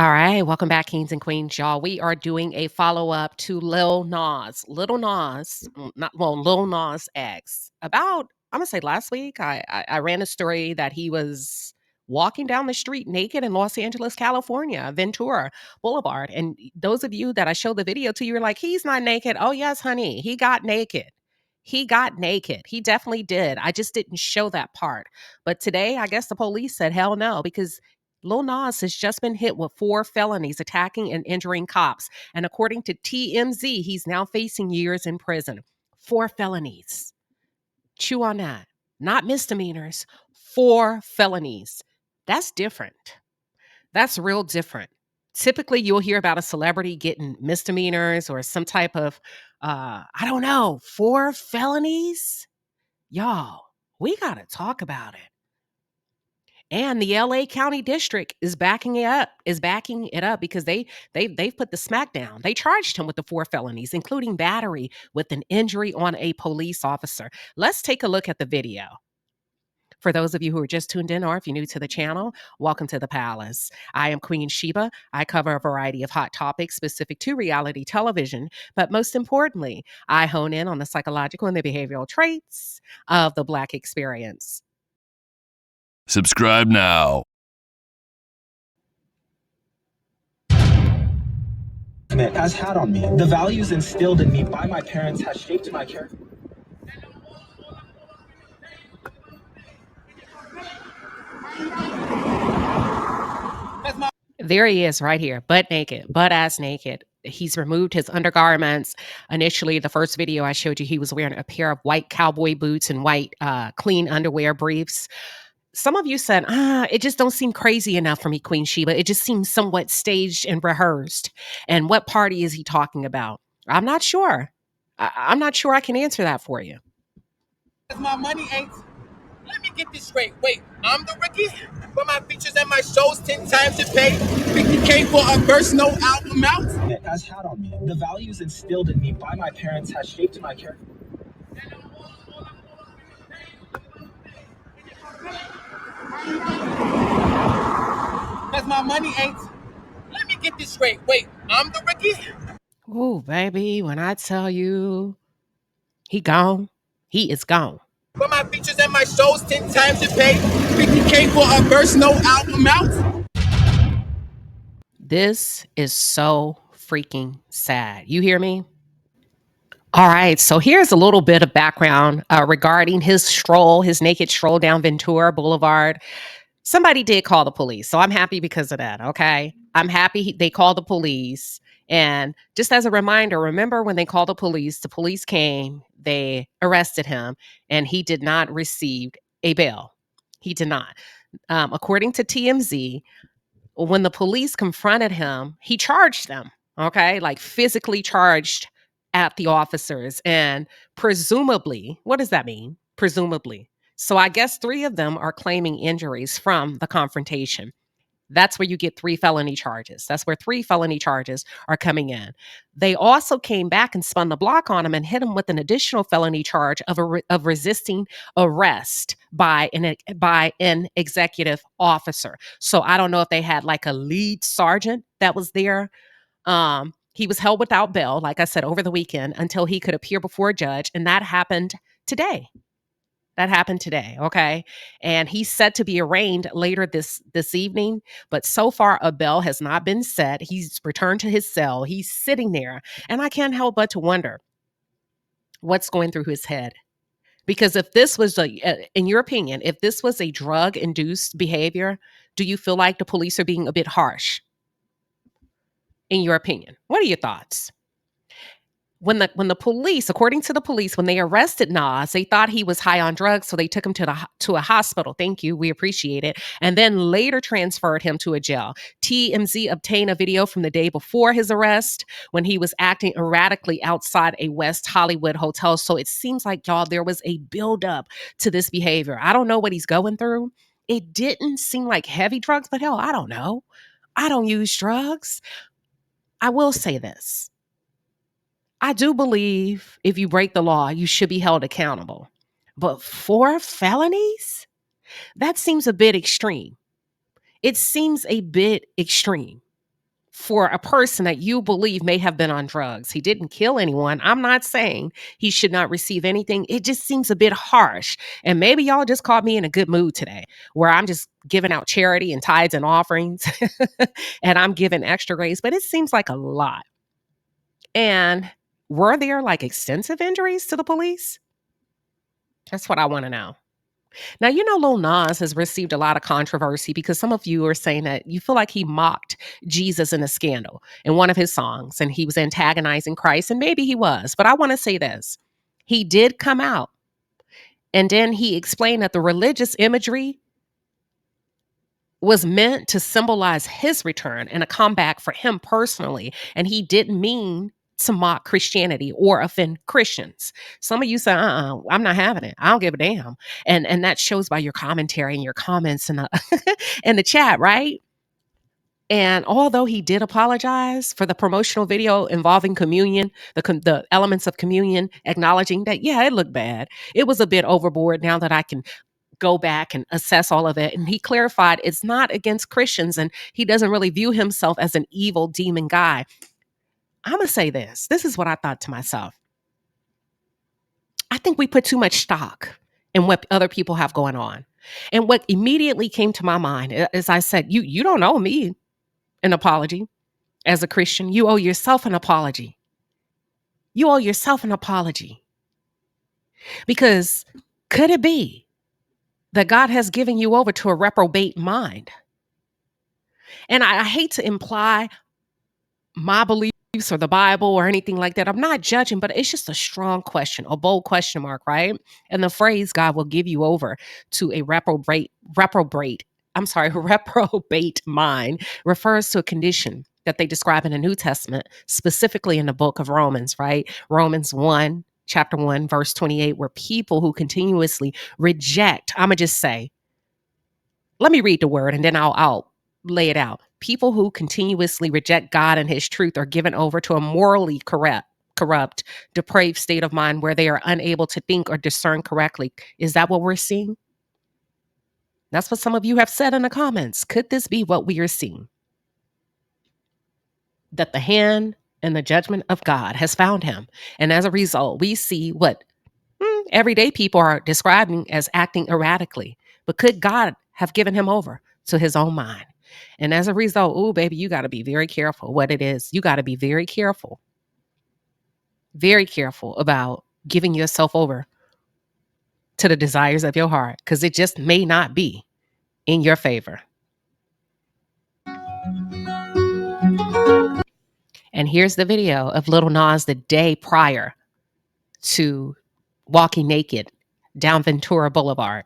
All right, welcome back, kings and queens, y'all. We are doing a follow up to Little Nas, Lil Nas X. About, I'm gonna say last week, I ran a story that he was walking down the street naked in Los Angeles, California, Ventura Boulevard. And those of you that I showed the video to, you were like, he's not naked. Oh yes, honey, he got naked. He got naked. He definitely did. I just didn't show that part. But today, I guess the police said, hell no, because Lil Nas has just been hit with 4 felonies attacking and injuring cops. And according to TMZ, he's now facing years in prison. 4 felonies. Chew on that. Not misdemeanors, 4 felonies. That's different. That's real different. Typically, you'll hear about a celebrity getting misdemeanors or some type of, I don't know, 4 felonies? Y'all, we got to talk about it. And the LA County District is backing it up because they've put the smack down. They charged him with the 4 felonies, including battery with an injury on a police officer. Let's take a look at the video. For those of you who are just tuned in, or if you're new to the channel, welcome to the palace. I am Queen Sheba. I cover a variety of hot topics specific to reality television, but most importantly, I hone in on the psychological and the behavioral traits of the Black experience. Subscribe now. Has had on me. The values instilled in me by my parents has shaped my character. There he is right here, butt naked, butt ass naked. He's removed his undergarments. Initially, the first video I showed you, he was wearing a pair of white cowboy boots and white clean underwear briefs. Some of you said, it just don't seem crazy enough for me, Queen Sheba. It just seems somewhat staged and rehearsed. And what party is he talking about? I'm not sure. I'm not sure I can answer that for you. My money ain't. Let me get this straight. Wait, I'm the Ricky? But my features and my shows 10 times to pay. 50K for a verse, no album out. It has had on me. The values instilled in me by my parents has shaped my character. Cause my money ain't. Let me get this straight. Wait, I'm the Ricky? Ooh, baby, when I tell you he gone, he is gone. But my features and my shows 10 times to pay. 50K for a verse, no album out. This is so freaking sad. You hear me? All right, so here's a little bit of background regarding his naked stroll down Ventura Boulevard. Somebody did call the police, so I'm happy because of that, okay? I'm happy they called the police. And just as a reminder, remember when they called the police came, they arrested him, and he did not receive a bail. He did not. According to TMZ, when the police confronted him, he charged them, okay? Like physically charged at the officers. And presumably, what does that mean? Presumably. So I guess 3 of them are claiming injuries from the confrontation. That's where you get 3 felony charges. That's where 3 felony charges are coming in. They also came back and spun the block on him and hit him with an additional felony charge of resisting arrest by an executive officer. So I don't know if they had like a lead sergeant that was there. He was held without bail, like I said, over the weekend until he could appear before a judge, and that happened today. Okay? And he's set to be arraigned later this evening, but so far a bail has not been set. He's returned to his cell. He's sitting there, and I can't help but to wonder what's going through his head. Because if this was in your opinion, if this was a drug-induced behavior, do you feel like the police are being a bit harsh? In your opinion, what are your thoughts? When the police, according to the police, when they arrested Nas, they thought he was high on drugs, so they took him to a hospital. Thank you, we appreciate it. And then later transferred him to a jail. TMZ obtained a video from the day before his arrest when he was acting erratically outside a West Hollywood hotel. So it seems like, y'all, there was a buildup to this behavior. I don't know what he's going through. It didn't seem like heavy drugs, but hell, I don't know. I don't use drugs. I will say this. I do believe if you break the law, you should be held accountable. But 4 felonies? That seems a bit extreme. It seems a bit extreme. for a person that you believe may have been on drugs. He didn't kill anyone. I'm not saying he should not receive anything. It just seems a bit harsh. And maybe y'all just caught me in a good mood today where I'm just giving out charity and tithes and offerings and I'm giving extra grace, but it seems like a lot. And were there like extensive injuries to the police? That's what I want to know. Now, you know, Lil Nas has received a lot of controversy because some of you are saying that you feel like he mocked Jesus in a scandal in one of his songs and he was antagonizing Christ, and maybe he was. But I want to say this. He did come out and then he explained that the religious imagery was meant to symbolize his return and a comeback for him personally. And he didn't mean to mock Christianity or offend Christians. Some of you say, I'm not having it. I don't give a damn. And that shows by your commentary and your comments in the, in the chat, right? And although he did apologize for the promotional video involving communion, the elements of communion, acknowledging that, yeah, it looked bad. It was a bit overboard now that I can go back and assess all of it. And he clarified it's not against Christians and he doesn't really view himself as an evil demon guy. I'm going to say this. This is what I thought to myself. I think we put too much stock in what other people have going on. And what immediately came to my mind, as I said, you don't owe me an apology as a Christian. You owe yourself an apology. You owe yourself an apology. Because could it be that God has given you over to a reprobate mind? And I hate to imply my beliefs or the Bible or anything like that. I'm not judging, but it's just a strong question, a bold question mark, right? And the phrase God will give you over to a reprobate mind refers to a condition that they describe in the New Testament, specifically in the book of Romans, right? Romans 1, chapter 1, verse 28, where people who continuously reject, I'm going to just say, let me read the word and then I'll lay it out. People who continuously reject God and his truth are given over to a morally corrupt, depraved state of mind where they are unable to think or discern correctly. Is that what we're seeing? That's what some of you have said in the comments. Could this be what we are seeing? That the hand and the judgment of God has found him. And as a result, we see what everyday people are describing as acting erratically. But could God have given him over to his own mind? And as a result, oh, baby, you got to be very careful what it is. You got to be very careful about giving yourself over to the desires of your heart, because it just may not be in your favor. And here's the video of Lil Nas the day prior to walking naked down Ventura Boulevard.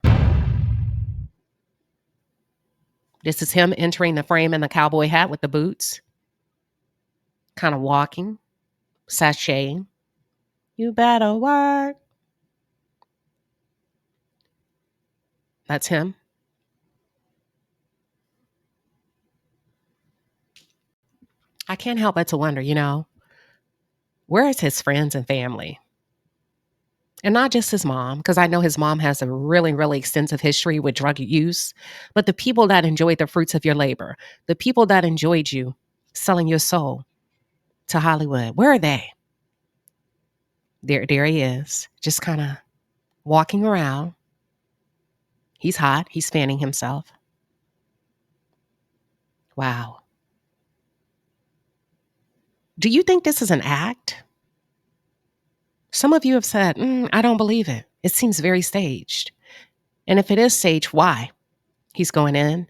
This is him entering the frame in the cowboy hat with the boots, kind of walking, sashaying. You better work. That's him. I can't help but to wonder, where is his friends and family? And not just his mom, because I know his mom has a really, really extensive history with drug use, but the people that enjoyed the fruits of your labor, the people that enjoyed you selling your soul to Hollywood, where are they? There he is, just kind of walking around. He's hot. He's fanning himself. Wow. Do you think this is an act? Some of you have said, I don't believe it. It seems very staged. And if it is staged, why? He's going in.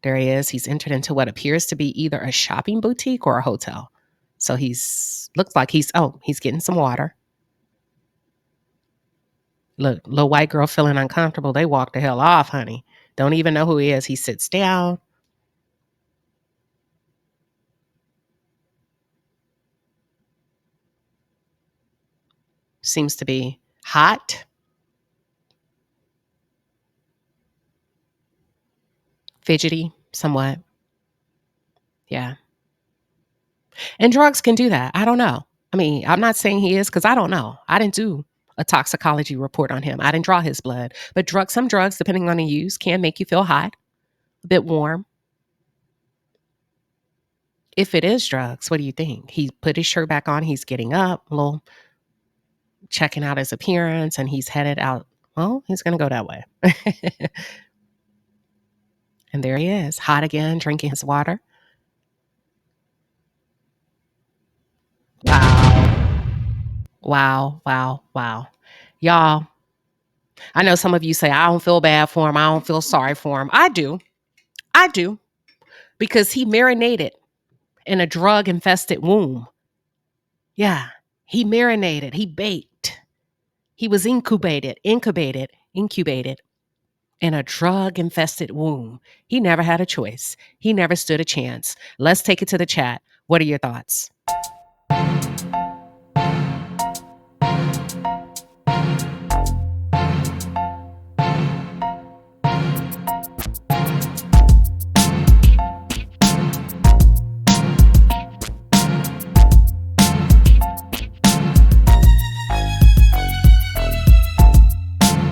There he is. He's entered into what appears to be either a shopping boutique or a hotel. So looks like he's getting some water. Look, little white girl feeling uncomfortable. They walk the hell off, honey. Don't even know who he is. He sits down. Seems to be hot. Fidgety, somewhat. Yeah. And drugs can do that. I don't know. I mean, I'm not saying he is because I don't know. I didn't do a toxicology report on him. I didn't draw his blood. But some drugs, depending on the use, can make you feel hot, a bit warm. If it is drugs, what do you think? He put his shirt back on. He's getting up, a little checking out his appearance, and he's headed out. Well, he's going to go that way. And there he is, hot again, drinking his water. Wow. Wow, wow, wow. Y'all, I know some of you say, I don't feel bad for him. I don't feel sorry for him. I do. I do. Because he marinated in a drug-infested womb. Yeah, he marinated. He baked. He was incubated in a drug-infested womb. He never had a choice. He never stood a chance. Let's take it to the chat. What are your thoughts?